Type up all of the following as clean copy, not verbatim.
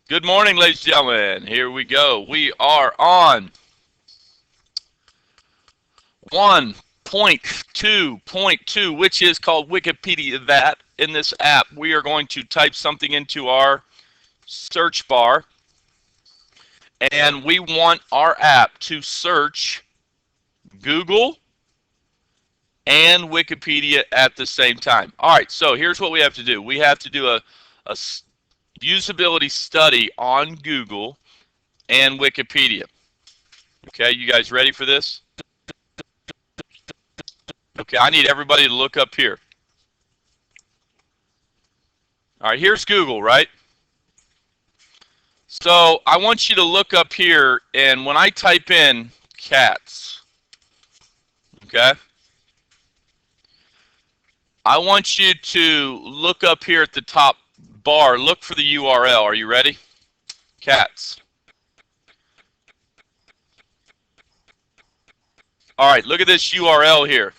Good morning, ladies and gentlemen. Here we go. We are on 1.2.2, which is called Wikipedia That. In this app, we are going to type something into our search bar, and we want our app to search Google and Wikipedia at the same time. All right, so here's what we have to do. We have to do a usability study on Google and Wikipedia. Okay, you guys ready for this? Okay, I need everybody to look up here. All right, here's Google, right? So I want you to look up here, and when I type in cats, okay, I want you to look up here at the top bar. Look for the URL. Are you ready? Cats. All right, look at this URL here.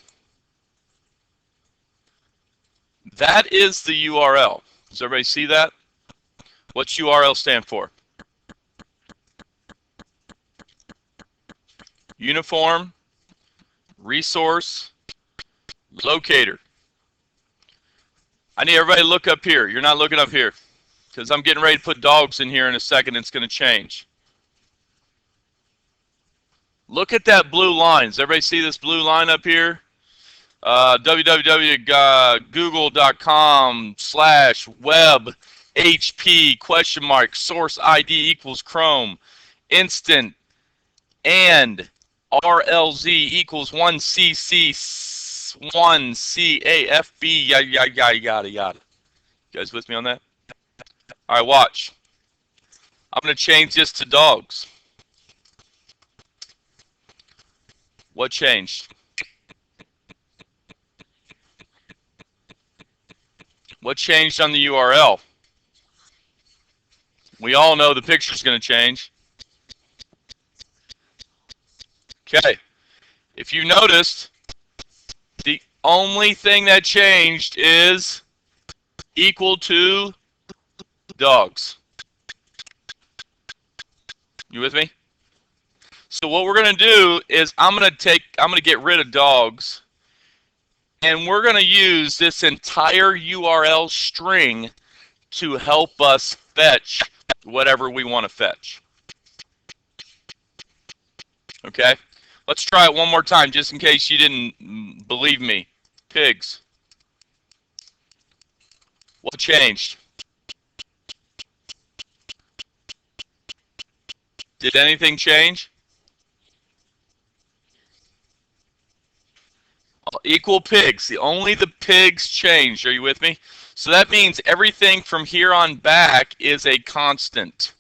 That is the URL. Does everybody see that? What's URL stand for? Uniform Resource Locator. I need everybody to look up here. You're not looking up here because I'm getting ready to put dogs in here in a second. It's going to change. Look at that blue line. Does everybody see this blue line up here? www.google.com/web/HP ? Source ID equals Chrome. Instant and RLZ equals 1CC1CAFB yada yada. You guys with me on that? All right, watch. I'm going to change this to dogs. What changed? What changed on the URL? We all know the picture's going to change. Okay. If you noticed, the only thing that changed is equal to dogs. You with me? So what we're going to do is I'm going to get rid of dogs, and we're going to use this entire URL string to help us fetch whatever we want to fetch. Okay? Let's try it one more time just in case you didn't believe me. Pigs. What changed? Did anything change? Equal pigs. Only the pigs changed. Are you with me? So that means everything from here on back is a constant.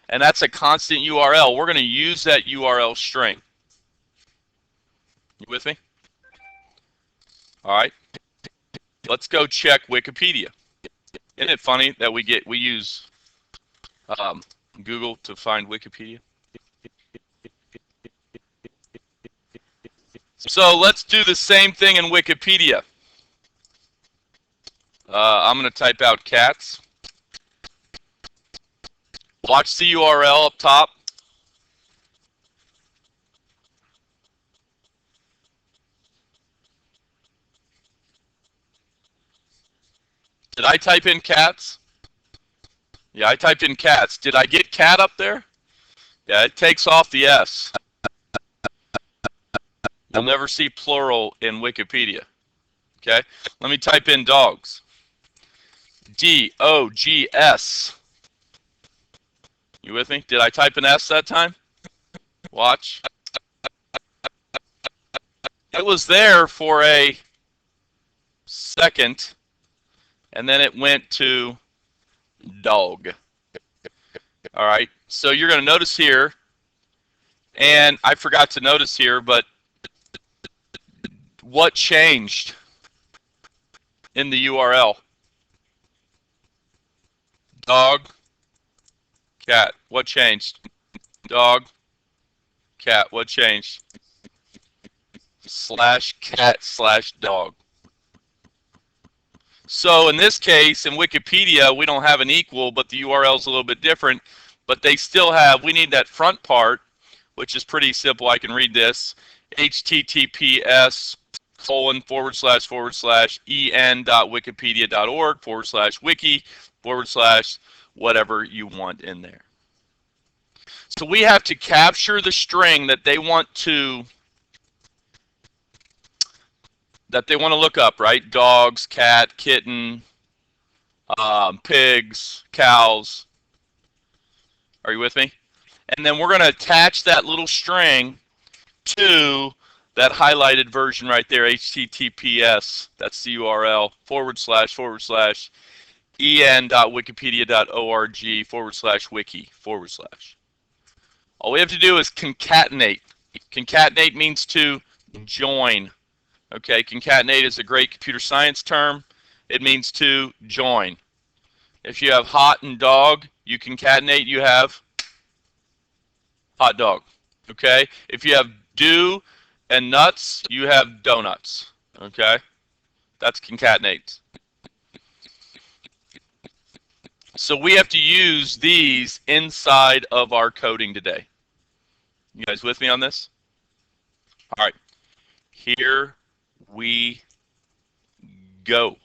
And that's a constant URL. We're going to use that URL string. You with me? All right. Let's go check Wikipedia. Isn't it funny that we use Google to find Wikipedia? So let's do the same thing in Wikipedia. I'm going to type out cats. Watch the URL up top. Did I type in cats? Yeah, I typed in cats. Did I get cat up there? Yeah, it takes off the S. You'll never see plural in Wikipedia. Okay? Let me type in dogs. D-O-G-S. You with me? Did I type an S that time? Watch. It was there for a second, and then it went to dog. All right, so you're going to notice here, and I forgot to notice here, but what changed in the URL? Dog, cat. What changed? Dog, cat. What changed? /cat/dog. So in this case, in Wikipedia, we don't have an equal, but the URL is a little bit different. But they still have, we need that front part, which is pretty simple. I can read this. https://en.wikipedia.org/wiki/whatever you want in there. So we have to capture the string that they want to look up, right? Dogs, cat, kitten, pigs, cows. Are you with me? And then we're going to attach that little string to that highlighted version right there, https, that's the URL, //en.wikipedia.org/wiki/. All we have to do is concatenate. Concatenate means to join. Okay, concatenate is a great computer science term. It means to join. If you have hot and dog, you concatenate, you have hot dog. Okay, if you have do and nuts, you have donuts. Okay, that's concatenate. So we have to use these inside of our coding today. You guys with me on this? All right, here we go.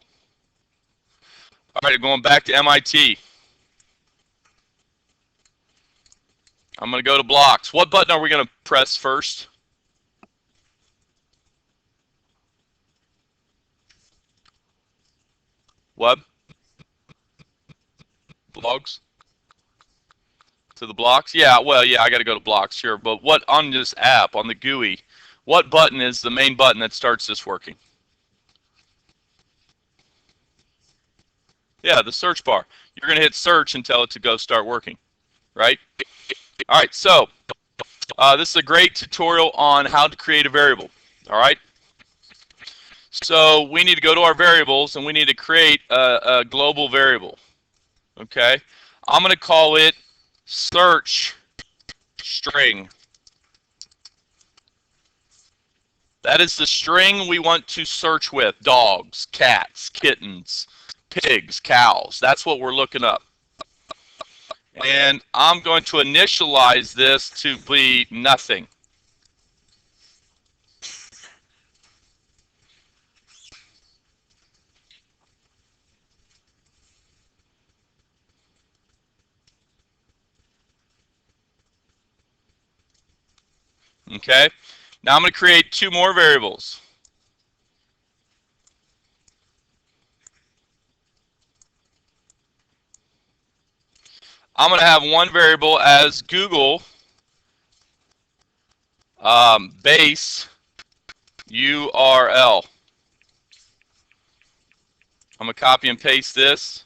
All right, going back to MIT. I'm going to go to blocks. What button are we going to press first? Web? Blogs? To the blocks? Yeah, well, yeah, I got to go to blocks, sure. But what on this app, on the GUI, what button is the main button that starts this working? Yeah, the search bar. You're going to hit search and tell it to go start working, right? All right, so this is a great tutorial on how to create a variable, all right? So we need to go to our variables, and we need to create a global variable, okay? I'm going to call it search string. That is the string we want to search with. Dogs, cats, kittens, pigs, cows. That's what we're looking up. And I'm going to initialize this to be nothing. Okay? Now I'm going to create two more variables. I'm going to have one variable as Google base URL. I'm going to copy and paste this.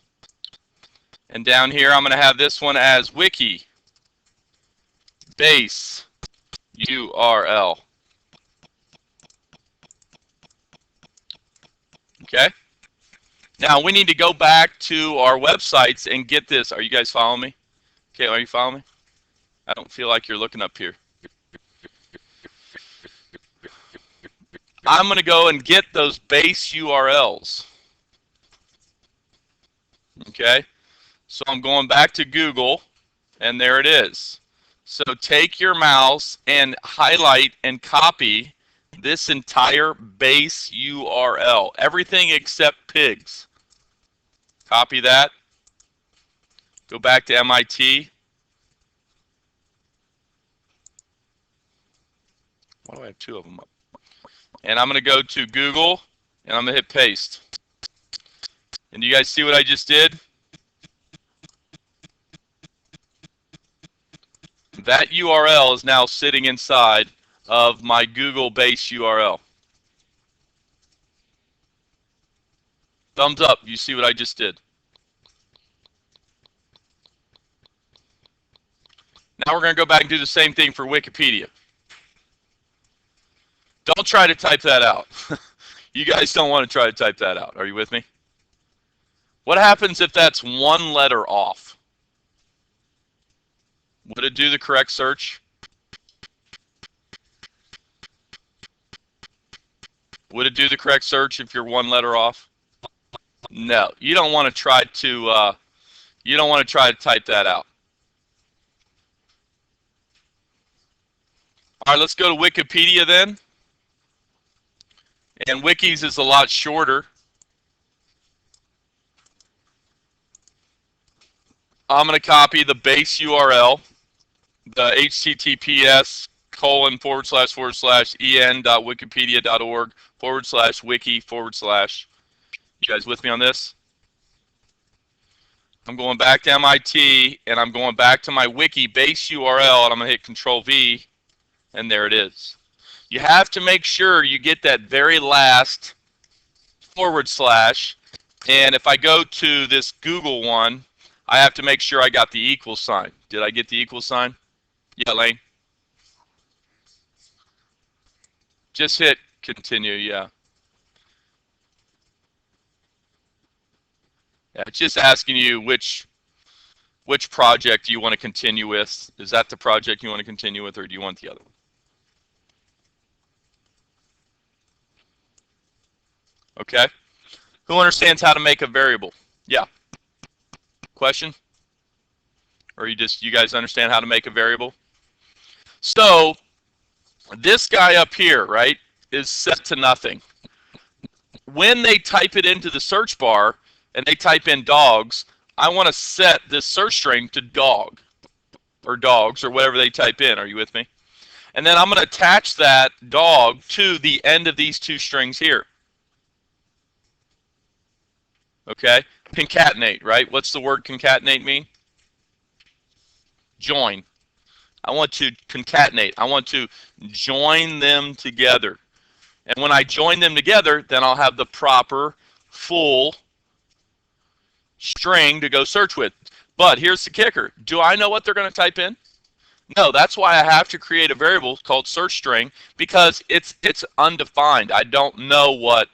And down here, I'm going to have this one as wiki base URL. Okay? Now, we need to go back to our websites and get this. Are you guys following me? Okay, are you following me? I don't feel like you're looking up here. I'm going to go and get those base URLs. Okay? So I'm going back to Google, and there it is. So take your mouse and highlight and copy this entire base URL. Everything except pigs. Copy that. Go back to MIT. Why do I have two of them up? And I'm going to go to Google, and I'm going to hit paste. And do you guys see what I just did? That URL is now sitting inside of my Google base URL. Thumbs up, you see what I just did. Now we're going to go back and do the same thing for Wikipedia. Don't try to type that out. You guys don't want to try to type that out. Are you with me? What happens if that's one letter off? Would it do the correct search? Would it do the correct search if you're one letter off? No, you don't want to try to. You don't want to try to type that out. All right, let's go to Wikipedia then. And Wikis is a lot shorter. I'm going to copy the base URL, the https://en.wikipedia.org/wiki/. You guys with me on this? I'm going back to MIT, and I'm going back to my wiki base URL, and I'm going to hit Control-V, and there it is. You have to make sure you get that very last /, and if I go to this Google one, I have to make sure I got the equal sign. Did I get the equal sign? Yeah, Lane? Just hit continue, yeah. Yeah, it's just asking you which project you want to continue with. Is that the project you want to continue with, or do you want the other one? Okay. Who understands how to make a variable? Yeah. Question? Or you guys understand how to make a variable? So this guy up here, right, is set to nothing. When they type it into the search bar and they type in dogs, I want to set this search string to dog or dogs or whatever they type in. Are you with me? And then I'm going to attach that dog to the end of these two strings here. Okay? Concatenate, right? What's the word concatenate mean? Join. I want to concatenate. I want to join them together. And when I join them together, then I'll have the proper full string to go search with. But here's the kicker. Do I know what they're going to type in? No, that's why I have to create a variable called search string, because it's undefined. I don't know what,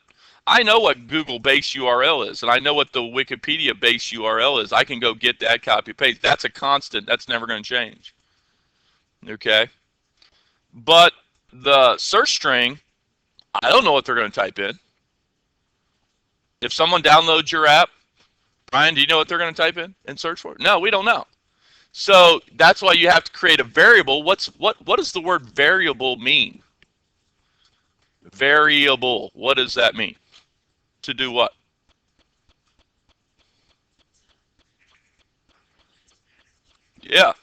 I know what Google base URL is, and I know what the Wikipedia base URL is. I can go get that, copy, paste. That's a constant. That's never going to change. Okay? But the search string, I don't know what they're going to type in. If someone downloads your app, Brian, do you know what they're going to type in and search for? No, we don't know. So that's why you have to create a variable. What does the word variable mean? Variable. What does that mean? To do what? Yeah.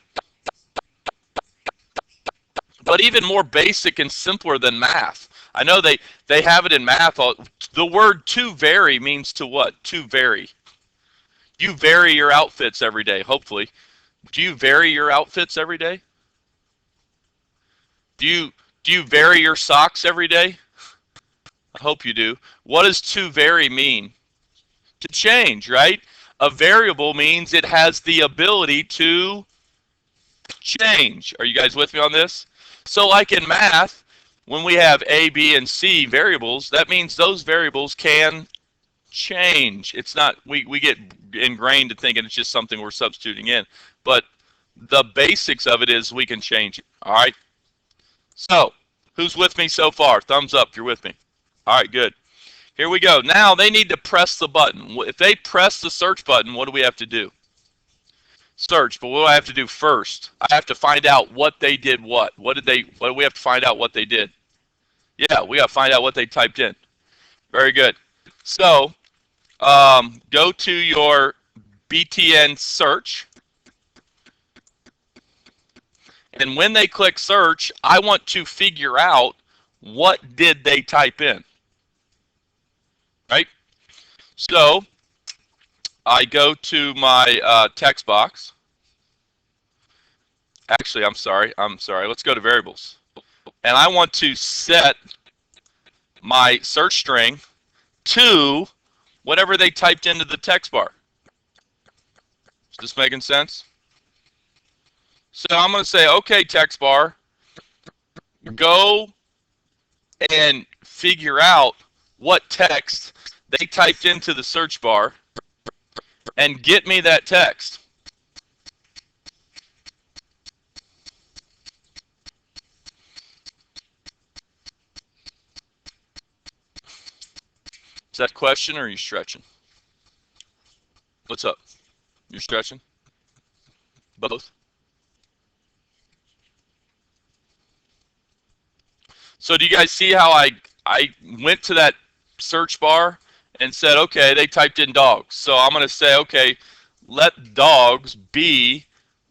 But even more basic and simpler than math. I know they have it in math. The word to vary means to what? To vary. You vary your outfits every day, hopefully. Do you vary your outfits every day? Do you vary your socks every day? I hope you do. What does to vary mean? To change, right? A variable means it has the ability to change. Are you guys with me on this? So like in math, when we have A, B, and C variables, that means those variables can change. It's not, we get ingrained to thinking it's just something we're substituting in. But the basics of it is we can change it. All right? So, who's with me so far? Thumbs up if you're with me. All right, good. Here we go. Now they need to press the button. If they press the search button, what do we have to do? Search, but what do I have to do first? I have to find out what they did what. What do we have to find out what they did? Yeah, we got to find out what they typed in. Very good. So, go to your BTN search. And when they click search, I want to figure out what did they type in. Right? So, I go to my text box. Actually, I'm sorry. Let's go to variables. And I want to set my search string to whatever they typed into the text bar. Is this making sense? So I'm going to say, okay, text bar, go and figure out what text they typed into the search bar and get me that text. Is that a question or are you stretching? What's up? You're stretching? Both. So do you guys see how I went to that search bar and said, okay, they typed in dogs. So I'm going to say, okay, let dogs be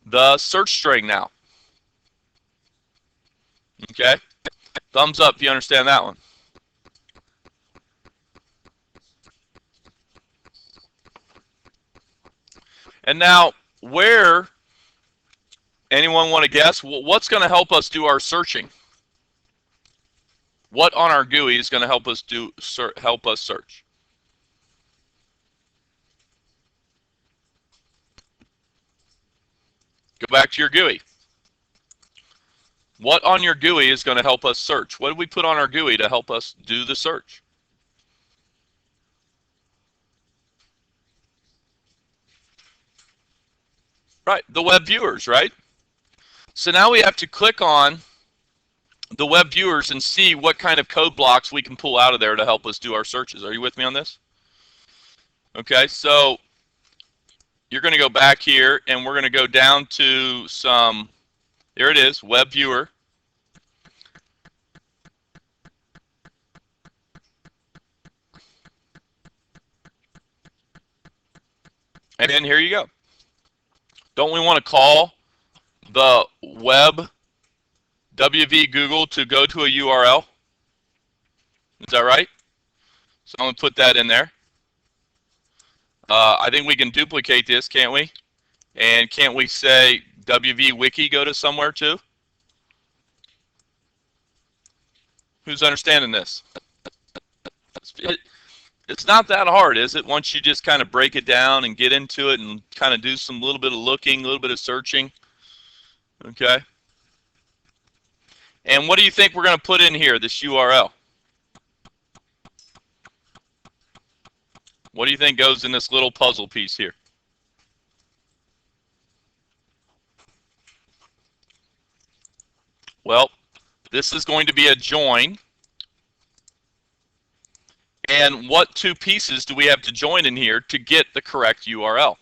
the search string now. Okay? Thumbs up if you understand that one. And now, anyone want to guess? What's going to help us do our searching? What on our GUI is going to help us search? Go back to your GUI. What on your GUI is going to help us search? What did we put on our GUI to help us do the search? Right, the web viewers, right? So now we have to click on the web viewers and see what kind of code blocks we can pull out of there to help us do our searches. Are you with me on this? Okay, so you're going to go back here and we're going to go down to some, there it is, web viewer. And then here you go. Don't we want to call the web WV Google to go to a URL? Is that right? So I'm going to put that in there. I think we can duplicate this, can't we? And can't we say WV Wiki go to somewhere too? Who's understanding this? It's not that hard, is it? Once you just kind of break it down and get into it and kind of do some little bit of looking, a little bit of searching. Okay. And what do you think we're going to put in here, this URL? What do you think goes in this little puzzle piece here? Well, this is going to be a join. And what two pieces do we have to join in here to get the correct URL?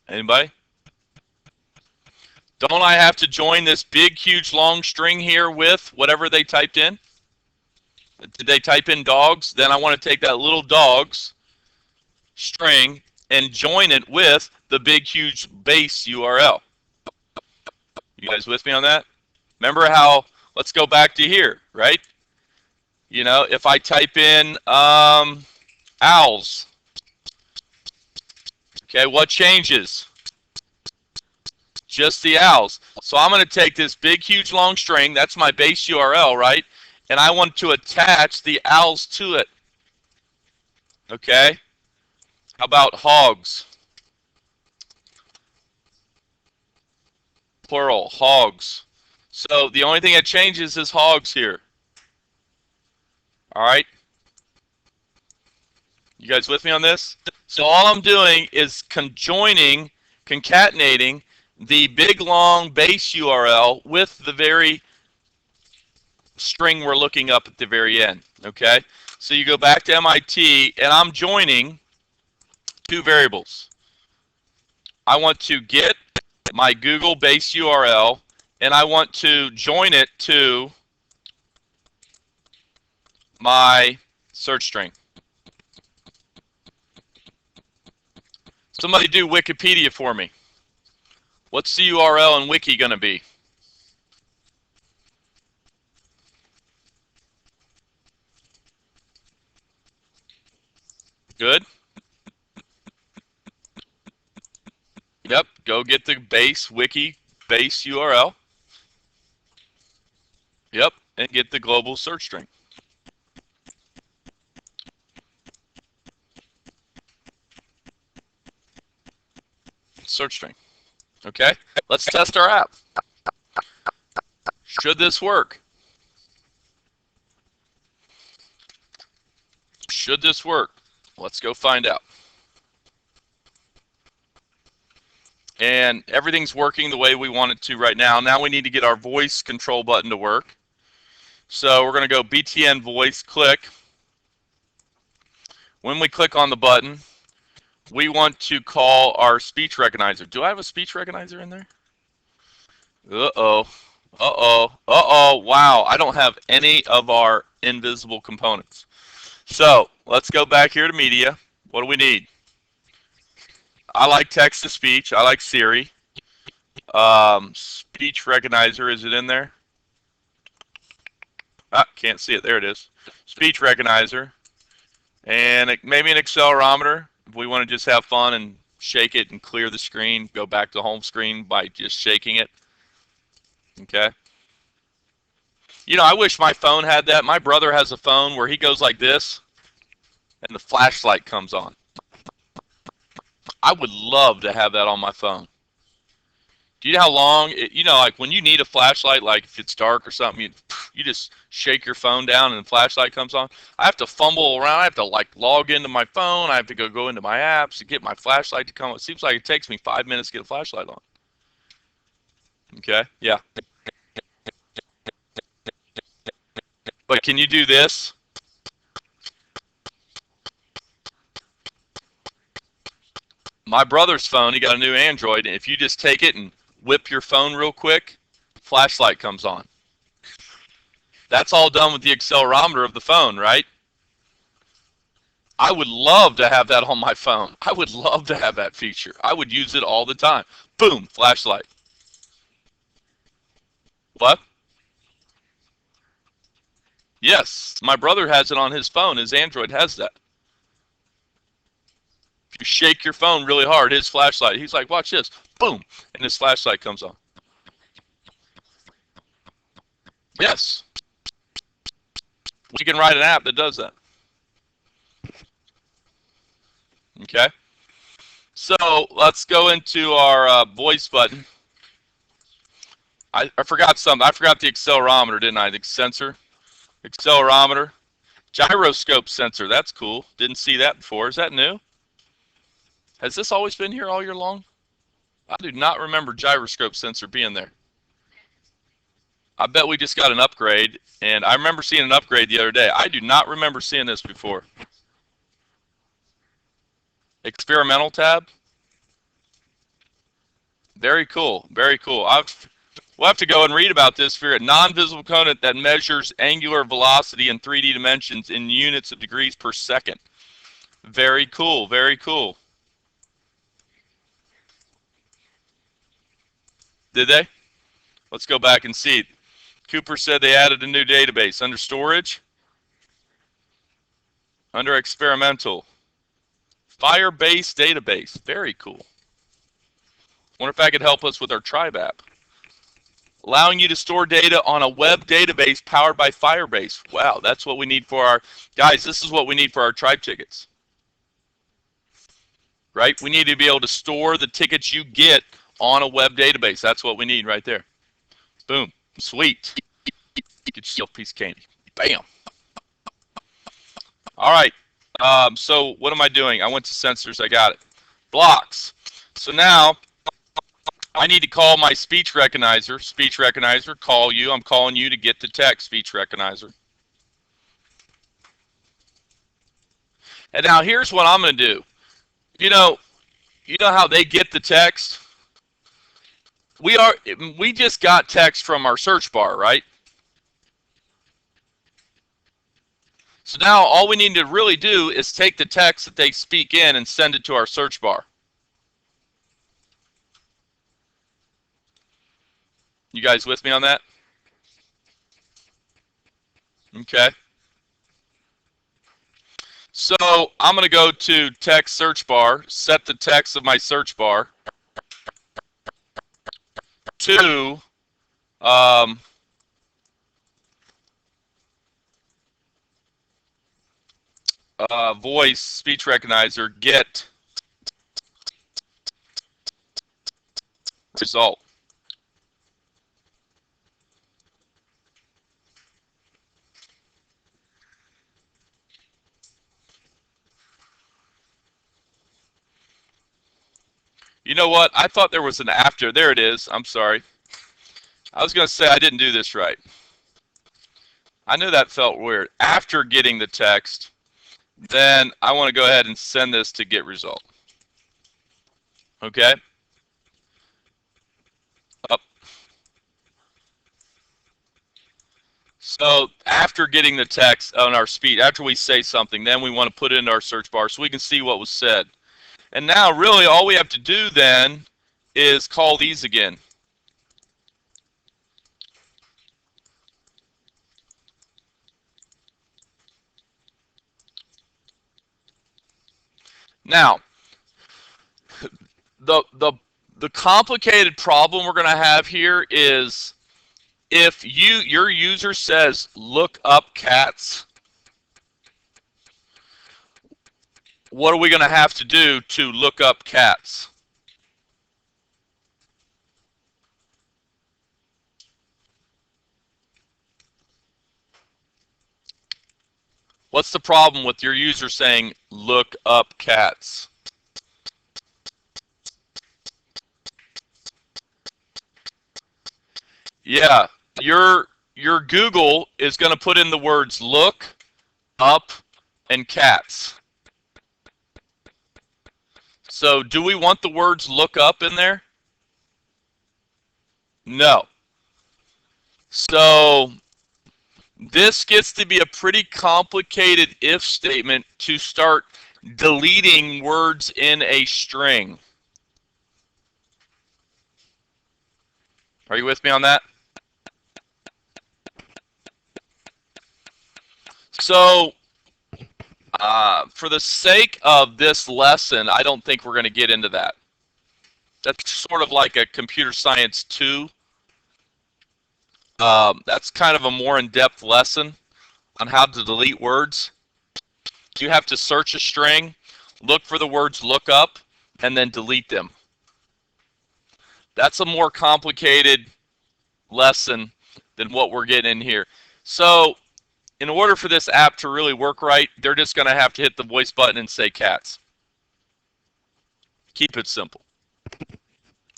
Anybody? Don't I have to join this big, huge, long string here with whatever they typed in? Did they type in dogs? Then I want to take that little dogs string and join it with the big, huge base URL. You guys with me on that? Remember how, let's go back to here, right? You know, if I type in owls, okay, what changes? Just the owls. So I'm going to take this big, huge, long string, that's my base URL, right? And I want to attach the owls to it. Okay? How about hogs? Plural, hogs. So the only thing that changes is hogs here. All right? You guys with me on this? So all I'm doing is concatenating the big, long base URL with the very string we're looking up at the very end. Okay? So you go back to MIT, and I'm joining two variables. I want to get my Google base URL, and I want to join it to my search string. Somebody do Wikipedia for me. What's the URL in Wiki going to be? Good. Yep, go get the base Wiki base URL. Yep, and get the global search string. Search string. Okay, let's test our app. Should this work? Should this work? Let's go find out. and everything's working the way we want it to right now. Now we need to get our voice control button to work. So we're going to go BTN voice, click. When we click on the button, we want to call our speech recognizer. Do I have a speech recognizer in there? Uh-oh. Uh-oh. Uh-oh. Wow, I don't have any of our invisible components. So let's go back here to media. What do we need? I like text to speech. I like Siri. Speech recognizer, is it in there? Ah, can't see it. There it is. Speech recognizer. And maybe an accelerometer if we want to just have fun and shake it and clear the screen, go back to home screen by just shaking it. Okay. You know, I wish my phone had that. My brother has a phone where he goes like this and the flashlight comes on. I would love to have that on my phone. Do you know how long, like when you need a flashlight, like if it's dark or something, you just shake your phone down and the flashlight comes on? I have to fumble around. I have to like log into my phone. I have to go into my apps to get my flashlight to come on. It seems like it takes me 5 minutes to get a flashlight on. Okay, yeah. But can you do this? My brother's phone, he got a new Android, and if you just take it and whip your phone real quick, flashlight comes on. That's all done with the accelerometer of the phone, right? I would love to have that on my phone. I would love to have that feature. I would use it all the time. Boom, flashlight. What? Yes, my brother has it on his phone. His Android has that. If you shake your phone really hard, his flashlight, he's like, watch this. Boom, and his flashlight comes on. Yes. We can write an app that does that. Okay. So let's go into our voice button. I forgot something. I forgot the accelerometer, didn't I? The sensor. Accelerometer. Gyroscope sensor. That's cool. Didn't see that before. Is that new? Has this always been here all year long? I do not remember gyroscope sensor being there. I bet we just got an upgrade, and I remember seeing an upgrade the other day. I do not remember seeing this before. Experimental tab. Very cool. Very cool. We'll have to go and read about this for a non-visible component that measures angular velocity in 3D dimensions in units of degrees per second. Very cool. Very cool. Did they? Let's go back and see. Cooper said they added a new database under storage, under experimental. Firebase database. Very cool. Wonder if that could help us with our Tribe app. Allowing you to store data on a web database powered by Firebase. Wow, that's what we need for our... Guys, this is what we need for our Tribe tickets. Right? We need to be able to store the tickets you get on a web database. That's what we need right there. Boom. Sweet. Get yourself a piece of candy. Bam. All right. So what am I doing? I went to sensors. I got it. Blocks. So now I need to call my speech recognizer. Speech recognizer, call you. I'm calling you to get to text, speech recognizer. And now here's what I'm going to do. You know how they get the text? We just got text from our search bar, right? So now all we need to really do is take the text that they speak in and send it to our search bar. You guys with me on that? Okay. So I'm going to go to text search bar, set the text of my search bar to voice speech recognizer get result. You know what? I thought there was an after. There it is. I'm sorry. I was going to say I didn't do this right. I knew that felt weird. After getting the text, then I want to go ahead and send this to get result. Okay? Up. So after getting the text on our speed, after we say something, then we want to put it into our search bar so we can see what was said. And now really all we have to do then is call these again. Now, the complicated problem we're going to have here is if your user says look up cats, what are we going to have to do to look up cats? What's the problem with your user saying look up cats? Yeah, your Google is going to put in the words look, up, and cats. So do we want the words look up in there? No. So this gets to be a pretty complicated if statement to start deleting words in a string. Are you with me on that? So for the sake of this lesson, I don't think we're going to get into that. That's sort of like a computer science 2. That's kind of a more in-depth lesson on how to delete words. You have to search a string, look for the words look up, and then delete them. That's a more complicated lesson than what we're getting in here. So in order for this app to really work right, they're just going to have to hit the voice button and say cats. Keep it simple.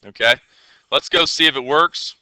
Okay? Let's go see if it works.